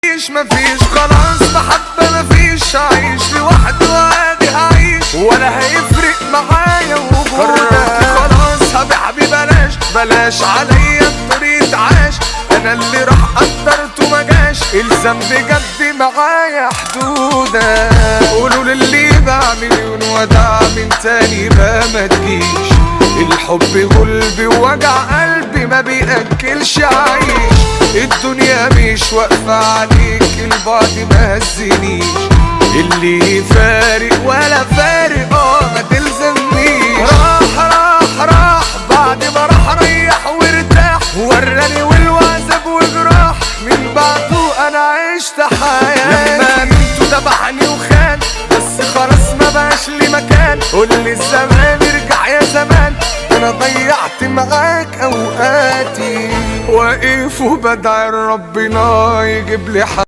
مفيش خلاص محبة، مفيش عايش لوحدي وادي هعيش ولا هيفرق معايا وجودك. خلاص حبيبي بلاش عليا الطريق عاش، انا اللي راح قدرته مجاش، الذنب جد معايا حدودك. قولوا للي بعمل ودع من تاني بقى ما تجيش، الحب غلبي ووجع قلبي ما بيأكلش عيش، الدنيا مش واقفة عليك البعد ما هزنيش، اللي فارق ولا فارق ما تلزمنيش. راح بعد ما راح ريح وارتاح، وراني والوعذاب وجراح، من بعده انا عشت حياتي. لما منته ذبحني وخان بس خلاص ما بقاش لي مكان، قولي الزمان ارجع يا زمان، انا ضيعت معاك اوقاتي، واقف وبدعي ربنا يجيب لي حق.